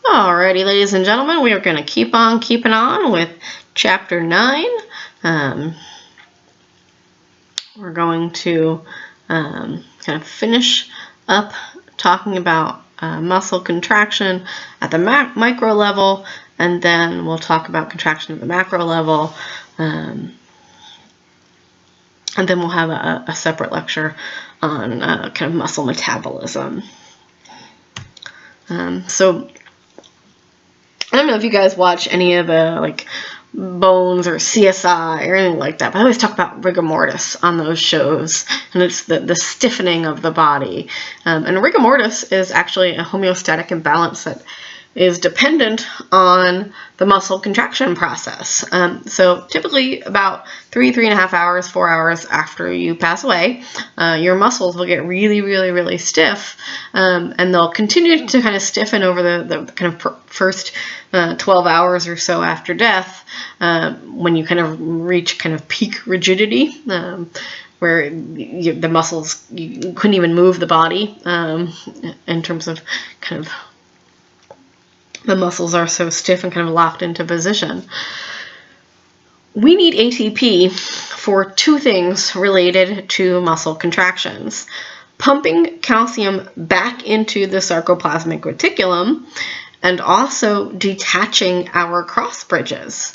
Alrighty, ladies and gentlemen, we are going to keep on keeping on with Chapter 9. We're going to kind of finish up talking about muscle contraction at the micro level, and then we'll talk about contraction at the macro level, and then we'll have a separate lecture on kind of muscle metabolism. So I don't know if you guys watch any of the Bones or CSI or anything like that, but I always talk about rigor mortis on those shows, and it's the stiffening of the body. And rigor mortis is actually a homeostatic imbalance that is dependent on the muscle contraction process. So typically about 3.5 hours, 4 hours after you pass away, your muscles will get really, really, really stiff, and they'll continue to kind of stiffen over the kind of first 12 hours or so after death, when you kind of reach kind of peak rigidity, where the muscles, you couldn't even move the body, in terms of kind of the muscles are so stiff and kind of locked into position. We need ATP for two things related to muscle contractions: pumping calcium back into the sarcoplasmic reticulum, and also detaching our cross bridges.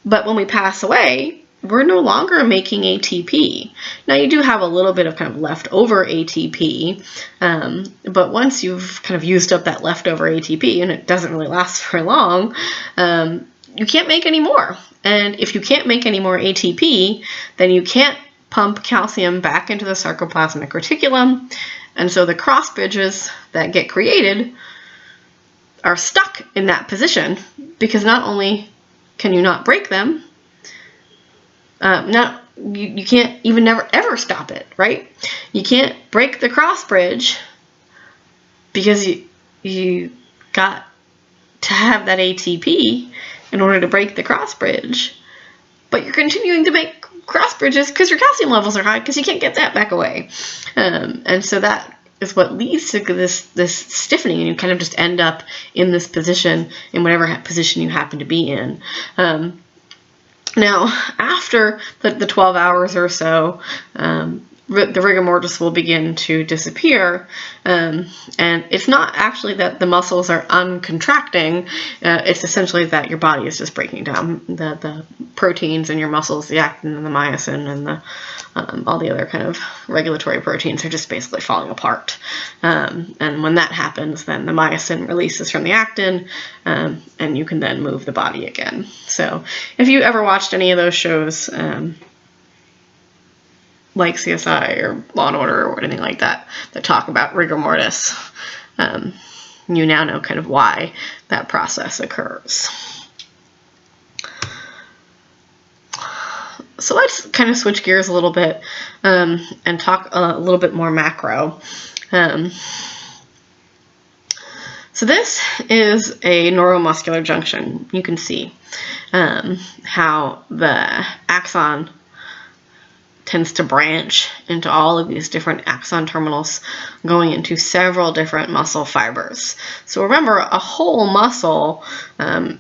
But when we pass away, we're no longer making ATP. Now, you do have a little bit of kind of leftover ATP, but once you've kind of used up that leftover ATP, and it doesn't really last for long, you can't make any more. And if you can't make any more ATP, then you can't pump calcium back into the sarcoplasmic reticulum, and so the cross bridges that get created are stuck in that position, because not only can you not break them, you can't even ever stop it, right? You can't break the cross bridge because you got to have that ATP in order to break the cross bridge, but you're continuing to make cross bridges because your calcium levels are high, because you can't get that back away, and so that is what leads to this stiffening, and you kind of just end up in this position, in whatever position you happen to be in. Now, after the 12 hours or so, the rigor mortis will begin to disappear, and it's not actually that the muscles are uncontracting, it's essentially that your body is just breaking down. The proteins in your muscles, the actin and the myosin and the all the other kind of regulatory proteins, are just basically falling apart. And when that happens, then the myosin releases from the actin, and you can then move the body again. So if you ever watched any of those shows, like CSI or Law and Order or anything like that, that talk about rigor mortis, you now know kind of why that process occurs. So let's kind of switch gears a little bit, and talk a little bit more macro. So this is a neuromuscular junction. You can see how the axon tends to branch into all of these different axon terminals, going into several different muscle fibers. So remember, a whole muscle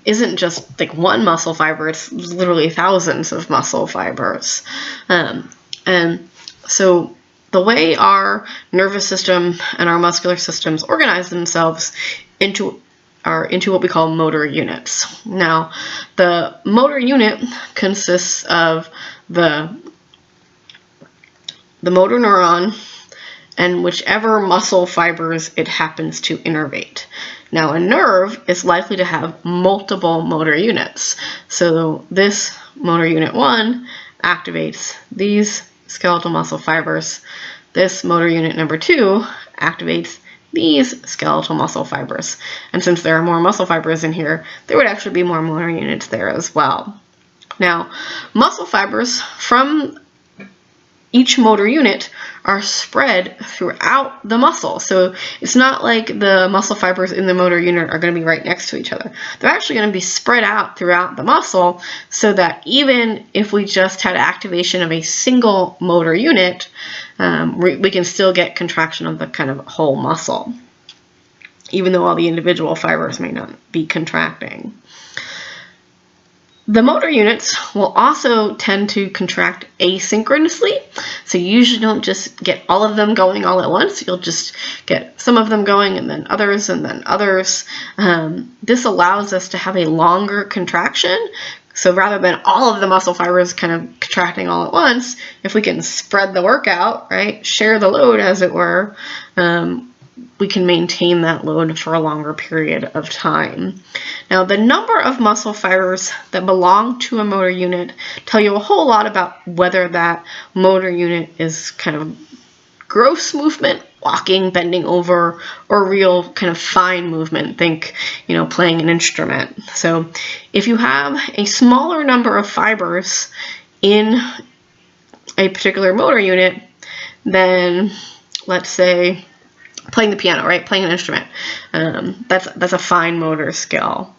isn't just like one muscle fiber, it's literally thousands of muscle fibers. And so the way our nervous system and our muscular systems organize themselves into what we call motor units. Now, the motor unit consists of the motor neuron and whichever muscle fibers it happens to innervate. Now, a nerve is likely to have multiple motor units. So this motor unit 1 activates these skeletal muscle fibers. This motor unit number 2 activates these skeletal muscle fibers. And since there are more muscle fibers in here, there would actually be more motor units there as well. Now, muscle fibers from each motor unit are spread throughout the muscle. So it's not like the muscle fibers in the motor unit are going to be right next to each other. They're actually going to be spread out throughout the muscle, so that even if we just had activation of a single motor unit, we can still get contraction of the kind of whole muscle. even though all the individual fibers may not be contracting. The motor units will also tend to contract asynchronously, so you usually don't just get all of them going all at once. You'll just get some of them going and then others and then others. This allows us to have a longer contraction. So rather than all of the muscle fibers kind of contracting all at once, if we can spread the work out, right, share the load as it were, we can maintain that load for a longer period of time. Now, the number of muscle fibers that belong to a motor unit tell you a whole lot about whether that motor unit is kind of gross movement, walking, bending over, or real kind of fine movement. Think, playing an instrument. So if you have a smaller number of fibers in a particular motor unit, then let's say playing the piano, right? Playing an instrument. That's a fine motor skill.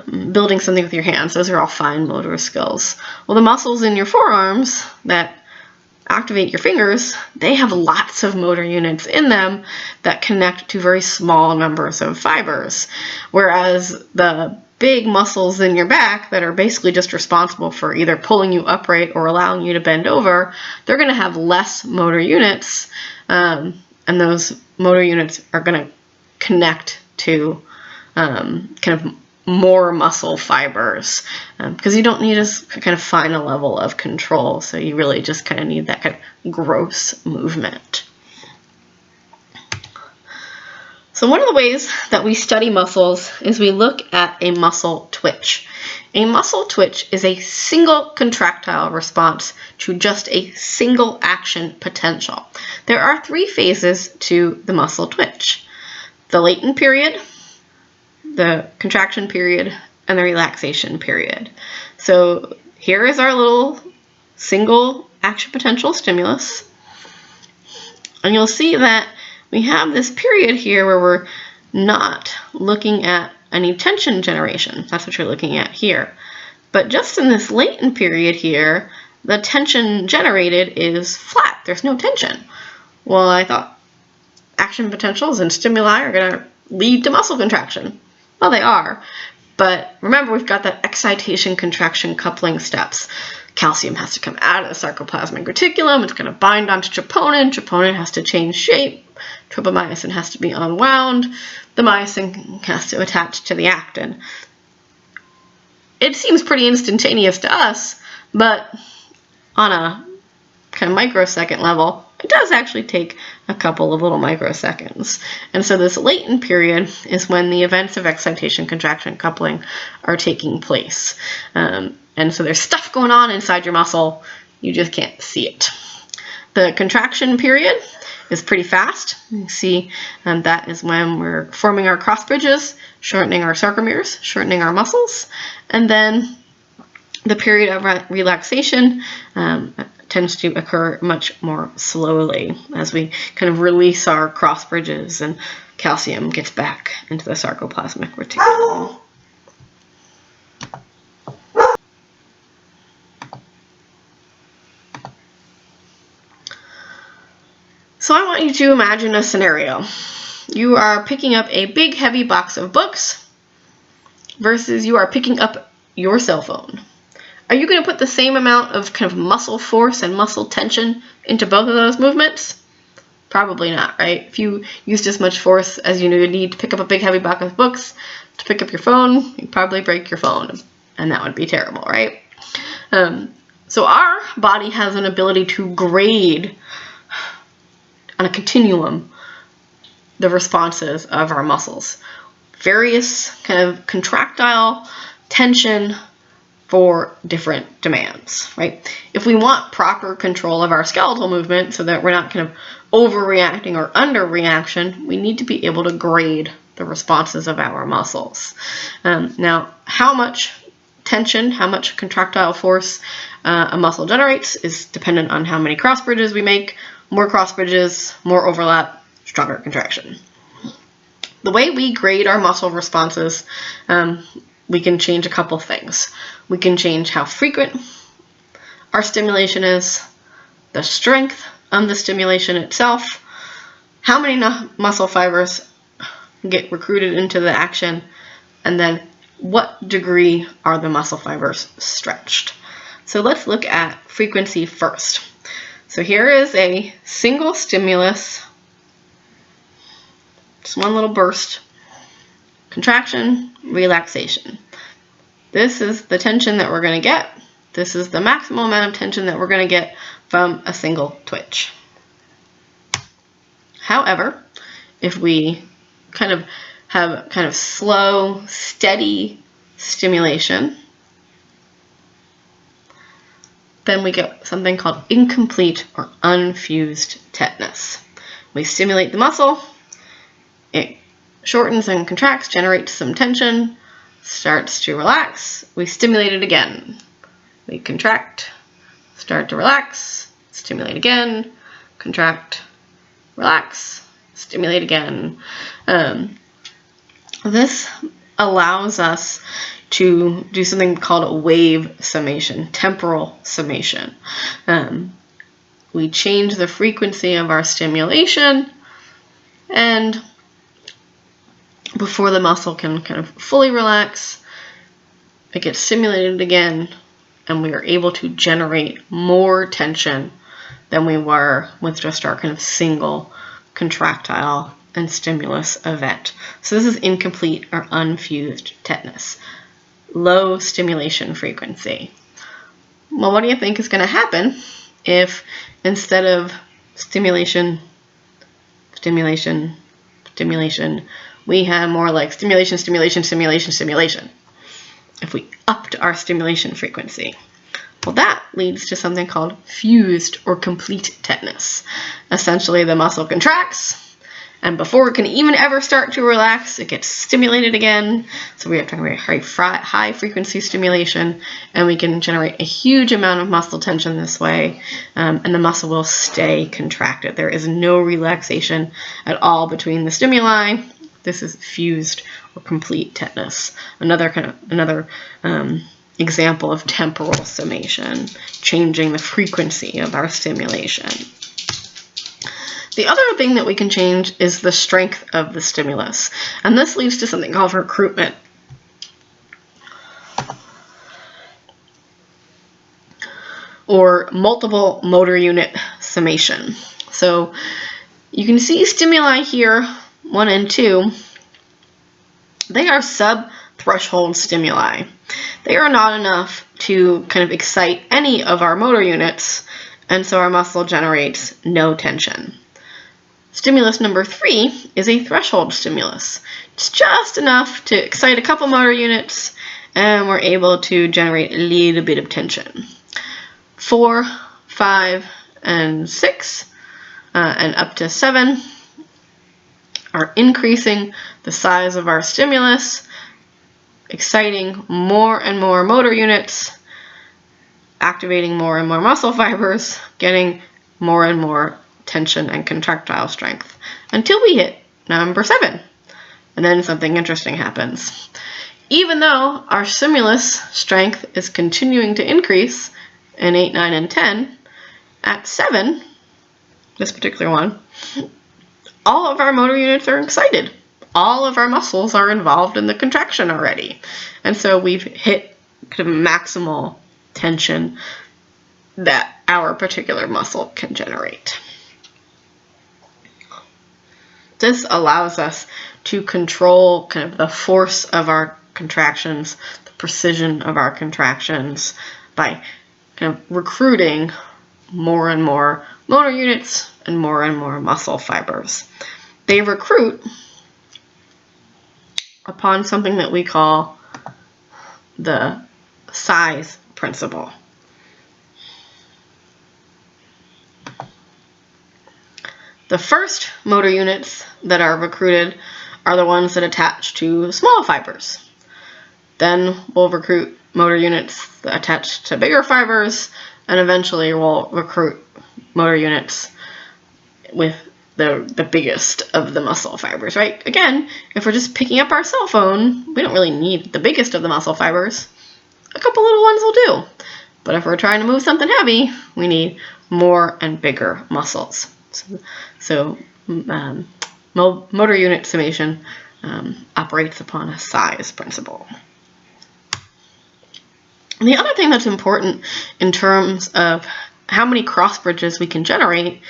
Building something with your hands, those are all fine motor skills. Well, the muscles in your forearms that activate your fingers, they have lots of motor units in them that connect to very small numbers of fibers. Whereas the big muscles in your back that are basically just responsible for either pulling you upright or allowing you to bend over, they're going to have less motor units. And those motor units are going to connect to kind of more muscle fibers because you don't need as kind of fine a level of control. So you really just kind of need that kind of gross movement. So one of the ways that we study muscles is we look at a muscle twitch. A muscle twitch is a single contractile response to just a single action potential. There are 3 phases to the muscle twitch: the latent period, the contraction period, and the relaxation period. So here is our little single action potential stimulus. And you'll see that we have this period here where we're not looking at any tension generation. That's what you're looking at here. But just in this latent period here, the tension generated is flat. There's no tension. Well, I thought action potentials and stimuli are going to lead to muscle contraction. Well, they are. But remember, we've got that excitation, contraction, coupling steps. Calcium has to come out of the sarcoplasmic reticulum. It's going to bind onto troponin. Troponin has to change shape. Tropomyosin has to be unwound. The myosin has to attach to the actin. It seems pretty instantaneous to us, but on a kind of microsecond level, it does actually take a couple of little microseconds. And so this latent period is when the events of excitation, contraction, coupling are taking place. And so there's stuff going on inside your muscle, you just can't see it. The contraction period is pretty fast. You see that is when we're forming our cross bridges, shortening our sarcomeres, shortening our muscles. And then the period of relaxation tends to occur much more slowly as we kind of release our cross bridges and calcium gets back into the sarcoplasmic reticulum. So I want you to imagine a scenario. You are picking up a big heavy box of books versus you are picking up your cell phone. Are you going to put the same amount of kind of muscle force and muscle tension into both of those movements? Probably not, right? If you used as much force as you need to pick up a big heavy box of books to pick up your phone, you'd probably break your phone, and that would be terrible, right? So our body has an ability to grade on a continuum the responses of our muscles. Various kind of contractile tension for different demands, right? If we want proper control of our skeletal movement so that we're not kind of overreacting or underreaction, we need to be able to grade the responses of our muscles. Now, how much tension, how much contractile force a muscle generates is dependent on how many cross bridges we make. More cross bridges, more overlap, stronger contraction. The way we grade our muscle responses, we can change a couple things. We can change how frequent our stimulation is, the strength of the stimulation itself, how many muscle fibers get recruited into the action, and then what degree are the muscle fibers stretched. So let's look at frequency first. So here is a single stimulus, just one little burst, contraction, relaxation. This is the tension that we're going to get. This is the maximum amount of tension that we're going to get from a single twitch. However, if we have slow, steady stimulation, then we get something called incomplete or unfused tetanus. We stimulate the muscle, it shortens and contracts, generates some tension, starts to relax, we stimulate it again. We contract, start to relax, stimulate again, contract, relax, stimulate again. This allows us to do something called a wave summation, temporal summation. We change the frequency of our stimulation, and before the muscle can fully relax, it gets stimulated again, and we are able to generate more tension than we were with just our single contractile and stimulus event. So this is incomplete or unfused tetanus. Low stimulation frequency. Well, what do you think is going to happen if instead of stimulation, we have more like stimulation? If we upped our stimulation frequency. Well, that leads to something called fused or complete tetanus. Essentially, the muscle contracts, and before it can even ever start to relax, it gets stimulated again. So we have to have high frequency stimulation, and we can generate a huge amount of muscle tension this way, and the muscle will stay contracted. There is no relaxation at all between the stimuli. This is fused or complete tetanus. Another example of temporal summation, changing the frequency of our stimulation. The other thing that we can change is the strength of the stimulus, and this leads to something called recruitment. Or multiple motor unit summation. So you can see stimuli here, 1 and 2, they are sub-threshold stimuli. They are not enough to excite any of our motor units, and so our muscle generates no tension. Stimulus number 3 is a threshold stimulus. It's just enough to excite a couple motor units, and we're able to generate a little bit of tension. 4, 5, and 6, and up to 7 are increasing the size of our stimulus, exciting more and more motor units, activating more and more muscle fibers, getting more and more tension and contractile strength, until we hit number 7. And then something interesting happens. Even though our stimulus strength is continuing to increase in 8, 9, and 10, at 7, this particular one, all of our motor units are excited. All of our muscles are involved in the contraction already. And so we've hit maximal tension that our particular muscle can generate. This allows us to control the force of our contractions, the precision of our contractions, by recruiting more and more motor units and more muscle fibers. They recruit upon something that we call the size principle. The first motor units that are recruited are the ones that attach to small fibers. Then we'll recruit motor units that attach to bigger fibers, and eventually we'll recruit motor units with the biggest of the muscle fibers, right? Again, if we're just picking up our cell phone, we don't really need the biggest of the muscle fibers. A couple little ones will do. But if we're trying to move something heavy, we need more and bigger muscles. So motor unit summation operates upon a size principle. And the other thing that's important in terms of how many cross bridges we can generate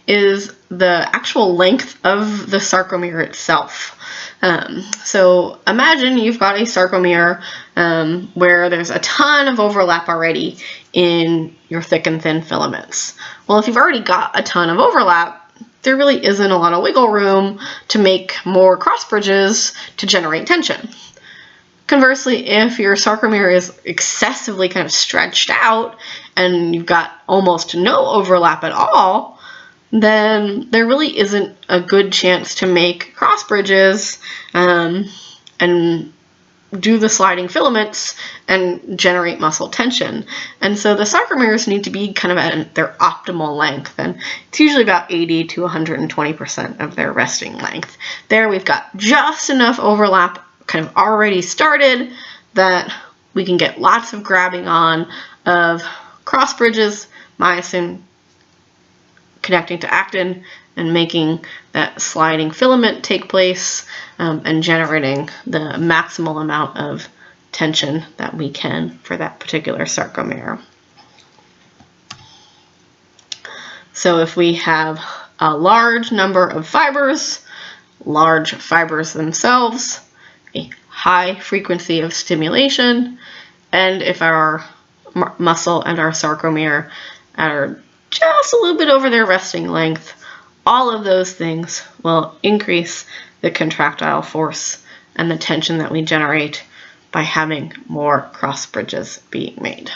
is the actual length of the sarcomere itself. So imagine you've got a sarcomere where there's a ton of overlap already in your thick and thin filaments. Well, if you've already got a ton of overlap, there really isn't a lot of wiggle room to make more cross bridges to generate tension. Conversely, if your sarcomere is excessively kind of stretched out and you've got almost no overlap at all, then there really isn't a good chance to make cross bridges and do the sliding filaments and generate muscle tension. And so the sarcomeres need to be kind of at their optimal length, and it's usually about 80 to 120% of their resting length. There we've got just enough overlap kind of already started that we can get lots of grabbing on of cross bridges, myosin connecting to actin and making that sliding filament take place and generating the maximal amount of tension that we can for that particular sarcomere. So if we have a large number of fibers, large fibers themselves, a high frequency of stimulation, and if our muscle and our sarcomere are just a little bit over their resting length, all of those things will increase the contractile force and the tension that we generate by having more cross bridges being made.